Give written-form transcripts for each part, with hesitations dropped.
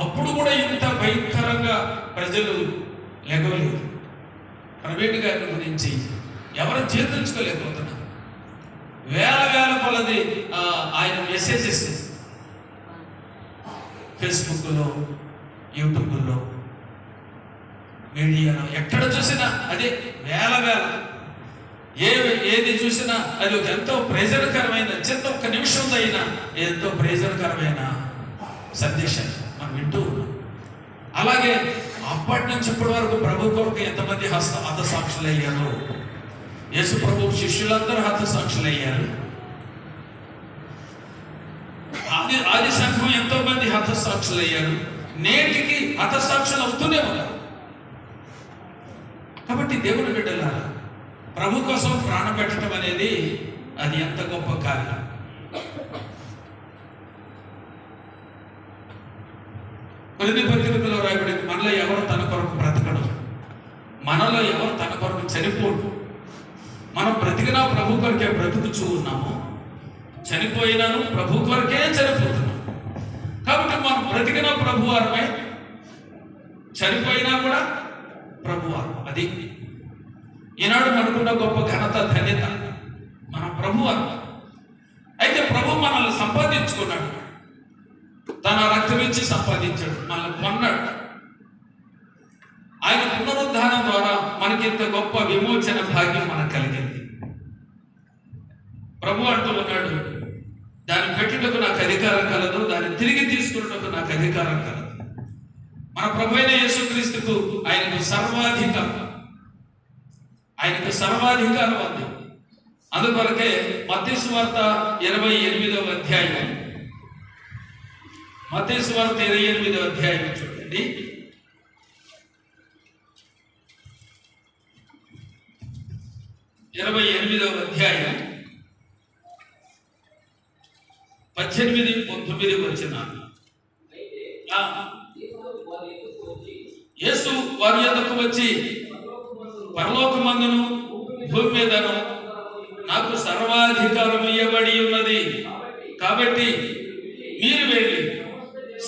అప్పుడు కూడా ఇంత భయంకరంగా ప్రజలు లెగవలేదు. ప్రవీణ్ గారి గురించి ఎవరు జీర్ణించుకోలేకపోతున్నారు. వేల వేల కొలది ఆయన మెసేజెస్ ఫేస్బుక్లో, యూట్యూబ్లో, మీడియాలో ఎక్కడ చూసినా అదే వేల వేల, ఏది చూసినా అది ఎంతో ప్రయోజనకరమైన, చిన్న ఒక్క నిమిషంలో అయినా ఎంతో ప్రయోజనకరమైన సందేశం మనం వింటూ ఉన్నాం. అలాగే అప్పటి నుంచి ఇప్పటి వరకు ప్రభు కొరకు ఎంతమంది హతసాక్షులు అయ్యారు? యేసు ప్రభు శిష్యులందరూ హతసాక్షులు అయ్యారు. ఆది సంఘం ఎంతో మంది హతసాక్షులు అయ్యారు. నేటికి హతసాక్షులు అవుతూనే ఉన్నారు. కాబట్టి దేవుని బిడ్డలారా, ప్రభు కోసం ప్రాణం పెట్టడం అనేది అది ఎంత గొప్ప కార్యం. కొరింథీ పత్రికలో రాయబడింది, మనలో ఎవరు తన కొరకు బ్రతకడు, మనలో ఎవరు తన కొరకు చనిపోడు. మనం బ్రతికినా ప్రభు కొరకే బ్రతుకుచూ ఉన్నాము, చనిపోయినాను ప్రభు కొరకే చనిపోతున్నాం. కాబట్టి మనం బ్రతికినా ప్రభువారమే, చనిపోయినా కూడా ప్రభువారు. అది ఈనాడు మనకున్న గొప్ప ఘనత, ధన్యత, మన ప్రభువారు. అయితే ప్రభు మనల్ని సంపాదించుకున్నాడు, తన రక్తం ఇచ్చి సంపాదించాడు, మనల్ని కొన్నాడు. ఆయన పునరుద్ధానం ద్వారా మనకి ఇంత గొప్ప విమోచన భాగ్యం మనకు కలిగింది. ప్రభు అంటూ ఉన్నాడు, దాన్ని పెట్టుటకు నాకు అధికారం కలదు, దాన్ని తిరిగి తీసుకున్నటకు నాకు అధికారం కలదు. మన ప్రభు అయిన యేసుక్రీస్తుకు ఆయనకు సర్వాధికారం ఉంది. అందుకొరకే మత్తయి సువార్త 28వ అధ్యాయం, మత్తయి సువార్త 28వ అధ్యాయం చూడండి. ఇరవై 28వ అధ్యాయం 18, 19 వచనాలు. యేసు వారి యొద్దకు వచ్చి, పరలోకమందును భూమి మీదను నాకు సర్వాధికారం ఇవ్వబడి ఉన్నది, కాబట్టి మీరు వెళ్ళి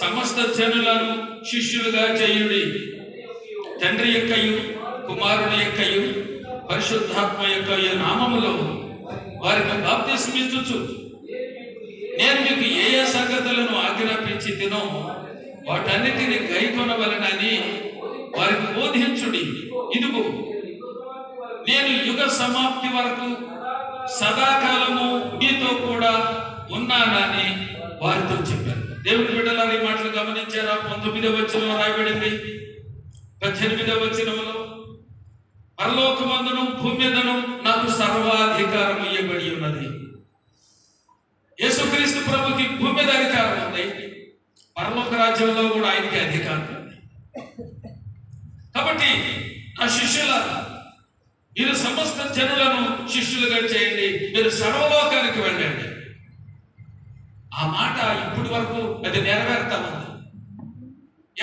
సమస్త జనులను శిష్యులుగా చేయుడి, తండ్రి యొక్కయు కుమారుని యొక్కయు పరిశుద్ధాత్మ యొక్కయు నామములో వారికి బాప్తిస్మిచ్చుచు, నేను మీకు ఏ ఏ సంగతులను ఆజ్ఞాపించి తినో వాటన్నిటిని గైకొనవలెనని వారికి బోధించుడి. ఇదిగో నేను యుగ సమాప్తి వరకు సదాకాలము మీతో కూడా ఉన్నానని వారితో చెప్పాను. దేవుని బిడ్డలారా, ఈ మాటలు గమనించారా? 19వ వచనంలో రాయబడింది, 18వ వచనంలో, పరలోకమందును భూమి మీదను నాకు సర్వాధికారం ఇవ్వబడి ఉన్నది. యేసుక్రీస్తు ప్రభుకి భూమి మీద అధికారం ఉంది, పరలోక రాజ్యంలో కూడా ఆయనకి అధికారం ఉంది. కాబట్టి ఆ శిష్యులారా, మీరు సమస్త జనులను శిష్యులుగా చేయండి, మీరు సర్వలోకానికి వెళ్ళండి. ఆ మాట ఇప్పటి వరకు అది నెరవేరుతా ఉంది.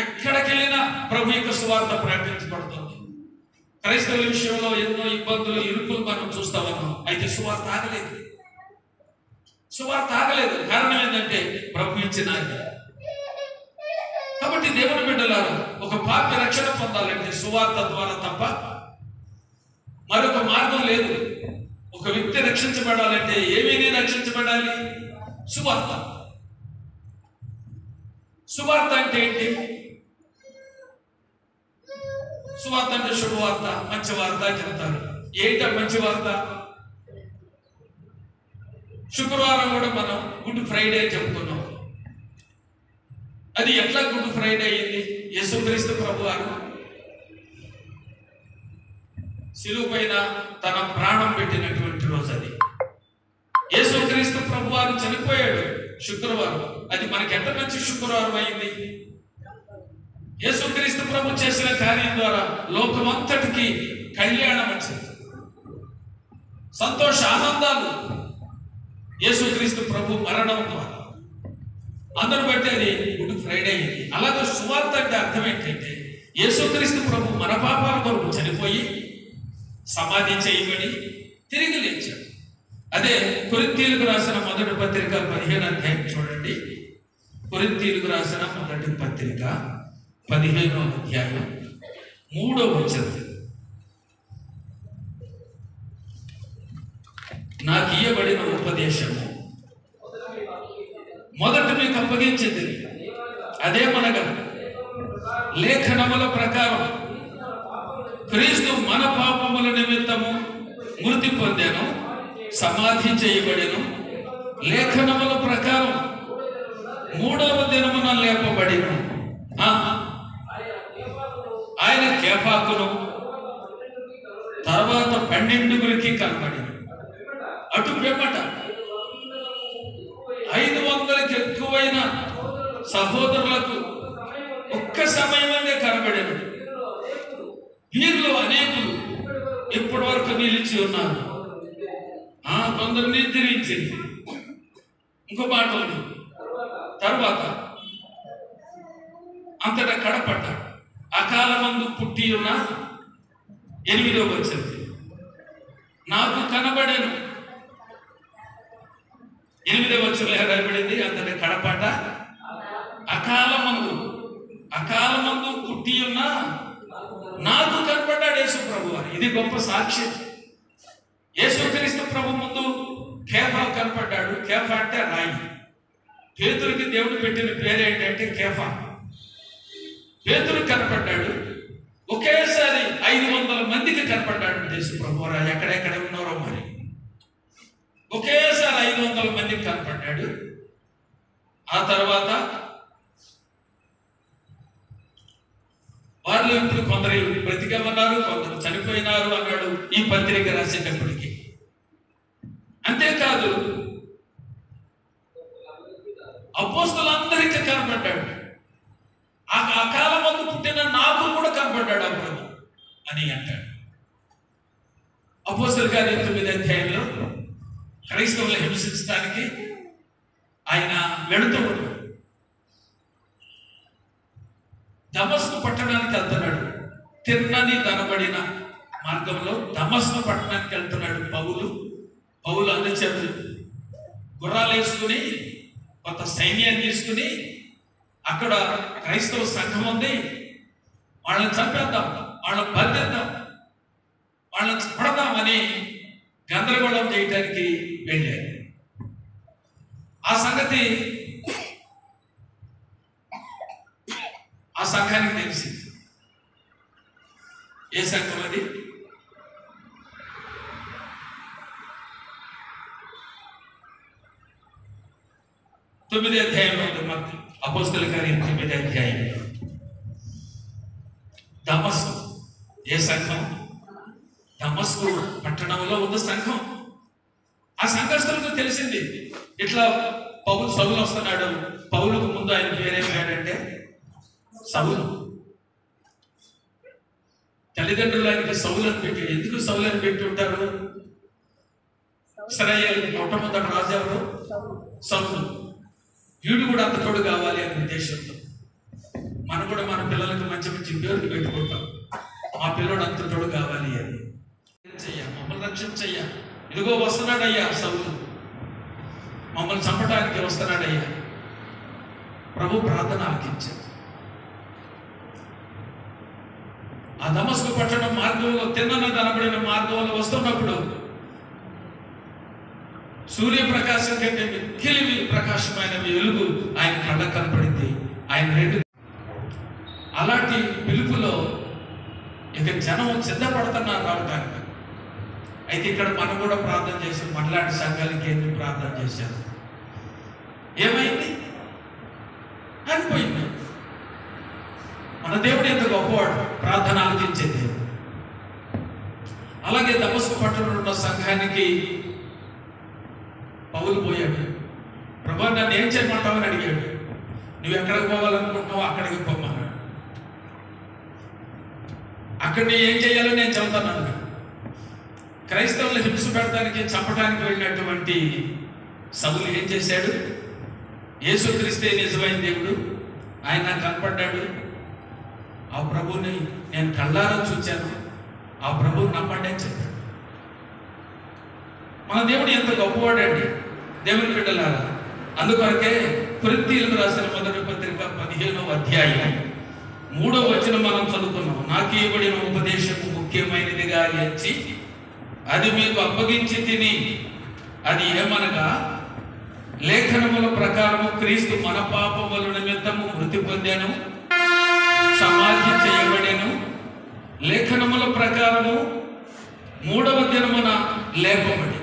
ఎక్కడికెళ్ళినా ప్రభు యొక్క సువార్త ప్రకటించబడుతుంది. క్రైస్తవుల విషయంలో ఎన్నో ఇబ్బందులు, ఇరుకులు మనం చూస్తా ఉన్నాం. అయితే సువార్త ఆగలేదు. కారణం ఏంటంటే ప్రభు ఇచ్చిన ఆజ్ఞ. కాబట్టి దేవుని బిడ్డలారా, ఒక పాపి రక్షణ పొందాలంటే సువార్త ద్వారా తప్ప మరొక మార్గం లేదు. ఒక వ్యక్తి రక్షించబడాలంటే ఏమీ రక్షించబడాలి? సువార్త. సువార్త అంటే ఏంటి? సువార్త అంటే శుభవార్త, మంచి వార్త చెప్తారు. ఏంట మంచి వార్త? శుక్రవారం కూడా మనం గుడ్ ఫ్రైడే చెప్పుకున్నాం. అది ఎట్లా గుడ్ ఫ్రైడే అయ్యింది? యేసుక్రీస్తు ప్రభు వారు శిలువ పైన తన ప్రాణం పెట్టినటువంటి రోజు అది. యేసుక్రీస్తు ప్రభు వారు చనిపోయాడు శుక్రవారం. అది మనకి ఎంత మంచి శుక్రవారం అయింది. యేసుక్రీస్తు ప్రభు చేసిన కార్యం ద్వారా లోకమంతటికి కళ్యాణం వచ్చింది, సంతోష ఆనందాలు. యేసుక్రీస్తు ప్రభు మరణం ద్వారా అందరూ బట్టి అది గుడ్ ఫ్రైడే అయింది. అలాగే సువార్త అంటే అర్థం ఏంటంటే యేసుక్రీస్తు ప్రభు మన పాపాల కొరకు చనిపోయి సమాధి చేయబడి తిరిగి లేచాడు. అదే కొరింథీయులకు రాసిన మొదటి పత్రిక 15వ అధ్యాయం చూడండి. కొరింథీయులకు రాసిన మొదటి పత్రిక 15వ అధ్యాయం 3వ వచనం. నాకు ఇయ్యబడిన ఉపదేశము మొదట మీకు అప్పగించింది అదేమనగా, లేఖనముల ప్రకారం క్రీస్తు మన పాపముల నిమిత్తము మృతి పొందెను, సమాధి చేయబడెను, లేఖనముల ప్రకారం 3వ దినమున లేపబడెను. ఆయన కేఫాకును తర్వాత 12 కనబడెను. అటు పిమ్మట 500కి ఎక్కువైన సహోదరులకు ఒక్క సమయంలోనే కనబడెను. వీరిలో అనేకులు ఇప్పటి వరకు నిలిచి ఉన్నారు. కొందరు నిద్రించింది. ఇంకో మాట ఉంది, తర్వాత అంతటా కడపట్ట అకాలమందు పుట్టి ఉన్న 8వ వచనం, నాకు కనబడేను. 8వ వచనంలో రాయబడింది, అంతటా కడపట అకాలమందు పుట్టి ఉన్న నాకు కనబడ్డాడు యేసు ప్రభు అని. ఇది గొప్ప సాక్ష్యం. యేసుక్రీస్తు ప్రభు ముందు కేఫా కనపడ్డాడు. కేఫా అంటే రాయి. పేతురుకి దేవుడు పెట్టిన పేరు ఏంటంటే కేఫా. పేతురు కనపడ్డాడు. ఒకేసారి 500 మందికి కనపడ్డాడు యేసు ప్రభు. ఎక్కడెక్కడ ఉన్నారో మరి. ఒకేసారి 500 మందికి కనపడ్డాడు. ఆ తర్వాత వాళ్ళు ఇప్పుడు కొందరు బ్రతికే ఉన్నారు, కొందరు చనిపోయినారు అన్నాడు ఈ పత్రిక రాసేటప్పటికి. అంతేకాదు, అపోస్తలులందరికీ కనపడ్డాడు. ఆ కాలమందు పుట్టిన నాకు కూడా కనపడ్డాడు ఆ ప్రభు అని అంటాడు. అపోస్తలుల కార్యం 9వ అధ్యాయంలో క్రైస్తవులను హింసించడానికి ఆయన వెళుతూ ఉన్నాడు. దమస్కు పట్టణానికి వెళ్తున్నాడు. తిన్నని దనబడిన మార్గంలో దమస్కు పట్టణానికి వెళ్తున్నాడు పౌలు అందచేతులు గుర్రాలు వేసుకుని కొంత సైన్యాన్ని తీసుకుని అక్కడ క్రైస్తవ సంఘం ఉంది, వాళ్ళని చంపేద్దాం, వాళ్ళని బంధిద్దాం, వాళ్ళని పడదామని గందరగోళం చేయటానికి వెళ్ళారు. ఆ సంగతి ఆ సంఘానికి తెలిసింది. ఏ సంఘం అది? తొమ్మిది అధ్యాయంలో ఉంది. అపోస్తలుల కార్యం 9వ అధ్యాయంలో దమస్కు. ఏ సంఘం? దమస్కు పట్టణంలో ఉన్న సంఘం. ఆ సంఘస్థులకు తెలిసింది ఇట్లా సౌలు వస్తున్నాడు. పౌలుకు ముందు ఆయన పేరేమిటంటే సౌలు. తల్లిదండ్రులు ఆయనకి సౌలు అని పెట్టి, ఎందుకు సౌలు అని పెట్టి ఉంటారు? ఇశ్రాయేలు మొట్టమొదటి రాజు ఎవరు? సౌలు. వీడు కూడా అంత తోడు కావాలి అనే ఉద్దేశంతో మనం కూడా మన పిల్లలకు మంచి మంచి పేర్లు పెట్టుకుంటాం. మా పిల్లడు అంత తోడు కావాలి అని. మమ్మల్ని రక్షించయ్యా, ఇదిగో వస్తున్నాడయ్యా సౌలు, మమ్మల్ని చంపడానికి వస్తున్నాడయ్యా. ప్రభు ప్రార్థన ఆలకించాడు. ఆ దమస్కు పట్టణం మార్గంలో తిన్నన కనబడిన మార్గంలో వస్తున్నప్పుడు సూర్యప్రకాశం కంటే మిక్కిలి ప్రకాశమైన వెలుగు ఆయన కళ్ళకు కనపడింది. ఆయన అలాంటి పిలుపులో ఇక జనం సిద్ధపడుతున్నారు రావడానికి. అయితే ఇక్కడ మనం కూడా ప్రార్థన చేసాం. మనలాంటి సంఘాలకి ఏంటి ప్రార్థన చేశారు? ఏమైంది? అనిపోయింది. మన దేవుడు ఎంత గొప్పవాడు, ప్రార్థన ఆలకించే దేవుడు. అలాగే దమస్కు పట్టణంలో ఉన్న సంఘానికి పౌలు పోయాడు. ప్రభు నన్ను ఏం చేయమంటావని అడిగాడు. నువ్వు ఎక్కడికి పోవాలనుకుంటున్నావు అక్కడికి పోమన్నాడు. అక్కడ నీ ఏం చేయాలో నేను చెబుతాను. క్రైస్తవులు హింస పెడతానికి చంపడానికి వెళ్ళినటువంటి సౌలు ఏం చేశాడు? యేసుక్రీస్తే నిజమైన దేవుడు, ఆయన నాకు కనపడ్డాడు, ఆ ప్రభుని నేను కళ్ళారా చూచాను, ఆ ప్రభువు నమ్మండి అని చెప్పాడు. మన దేవుడు ఎంత గొప్పవాడండి దేవుని బిడ్డలారా. అందుకొరకే కొరింథీయులకు రాసిన మొదటి పత్రిక 15వ అధ్యాయం 3వ వచనం మనం చదువుకున్నాం. నాకు ఇవ్వబడిన ఉపదేశము ముఖ్యమైనదిగా ఎంచి అది మీకు అప్పగించి తిని, అది ఏమనగా లేఖనముల ప్రకారము క్రీస్తు మన పాపముల నిమిత్తము మృతి పొందెను, సమాధి చేయబడెను, లేఖనముల ప్రకారము 3వ దినమున లేపబడి.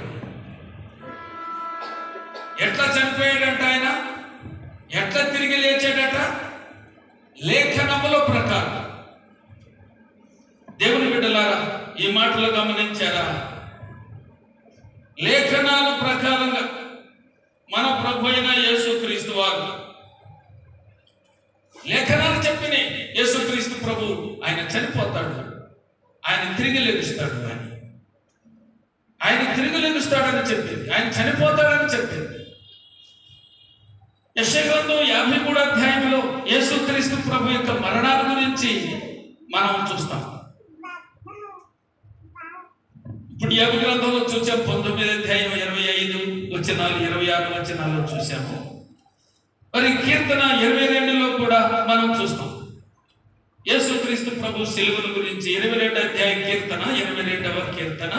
ఎట్లా చనిపోయాడట ఆయన? ఎట్లా తిరిగి లేచాడట? లేఖనముల ప్రకారం. దేవుని బిడ్డలారా, ఈ మాటలు గమనించారా? లేఖనాల ప్రకారంగా మన ప్రభు అయిన యేసుక్రీస్తు వారు లేఖనాలు చెప్పిన యేసుక్రీస్తు ప్రభు ఆయన చనిపోతాడు, ఆయన తిరిగి లెగుస్తాడు అని, ఆయన తిరిగి లెగుస్తాడని చెప్పింది, ఆయన చనిపోతాడని చెప్పింది. యెషయా గ్రంథం 53వ అధ్యాయంలో యేసుక్రీస్తు ప్రభు యొక్క మరణాల గురించి మనం చూస్తాం. ఇప్పుడు యోబు గ్రంథంలో చూసాం, 19వ అధ్యాయం 25 వచనాలు 26 వచనాల్లో చూసాము. మరి కీర్తన 22లో కూడా మనం చూస్తాం యేసుక్రీస్తు ప్రభు సిలువల గురించి. 22వ అధ్యాయం కీర్తన 22వ కీర్తన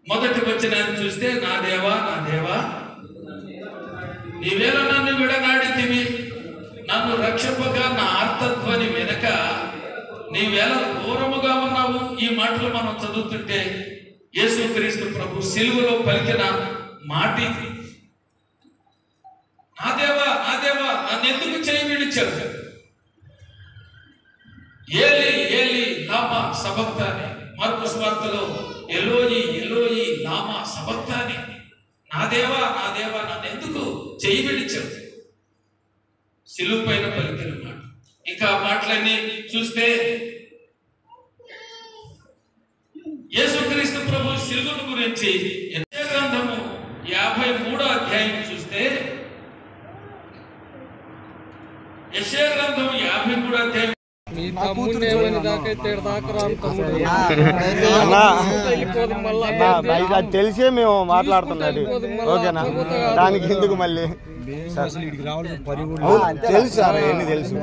మొదటి వచనాన్ని చూస్తే, నా దేవా నా దేవా నీవేళ నన్ను విడనాడితివి, నన్ను రక్షపగా నా ఆర్తధ్వని వెనక నీవేళ దూరముగా ఉన్నావు. ఈ మాటలు మనం చదువుతుంటే యేసుక్రీస్తు ప్రభు సిలువలో పలికిన మాట ఇది. నా దేవా నా దేవా నన్ను ఎందుకు చేయి విడిచావు? ఏలి ఏలి లామా సబక్తాని. మార్కు సువార్తలో ఎలోయి ఎలోయి లామా సబక్తాని. నా దేవా నన్ను ఎందుకు చేయి విడిచావు? సిలువ పైన పలికిన మాట. ఇంకా మాటలన్నీ చూస్తే యేసుక్రీస్తు ప్రభు సిలువను గురించి యెషయా గ్రంథము 53వ అధ్యాయం చూస్తే, యెషయా గ్రంథం 53వ అధ్యాయం తెలిసే మేము మాట్లాడుతున్నాడు. ఓకేనా, దానికి ఎందుకు మళ్ళీ తెలుసు సార్, ఎన్ని తెలుసు.